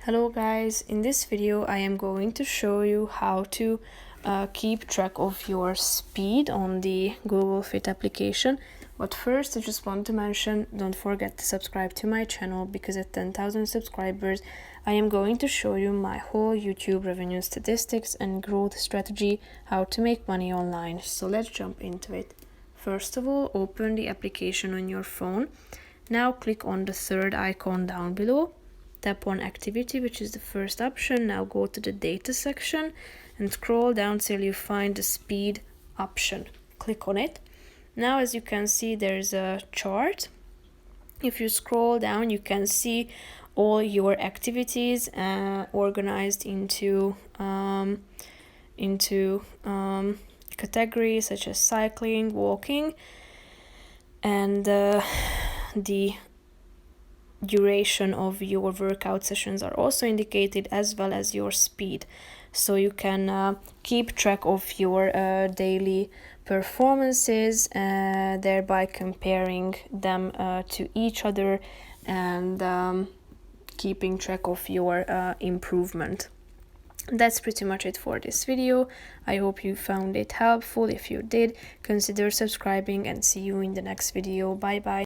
Hello guys, in this video I am going to show you how to keep track of your speed on the Google Fit application. But first I just want to mention, don't forget to subscribe to my channel because at 10,000 subscribers I am going to show you my whole YouTube revenue statistics and growth strategy, how to make money online. So let's jump into it. First of all, open the application on your phone. Now click on the third icon down below. Tap on activity, which is the first option. Now go to the data section and scroll down till you find the speed option. Click on it. Now as you can see, there's a chart. If you scroll down, you can see all your activities organized into categories such as cycling, walking, and the duration of your workout sessions are also indicated, as well as your speed, so you can keep track of your daily performances, thereby comparing them to each other and keeping track of your improvement. That's pretty much it for this video. I hope you found it helpful. If you did, consider subscribing and see you in the next video. Bye bye.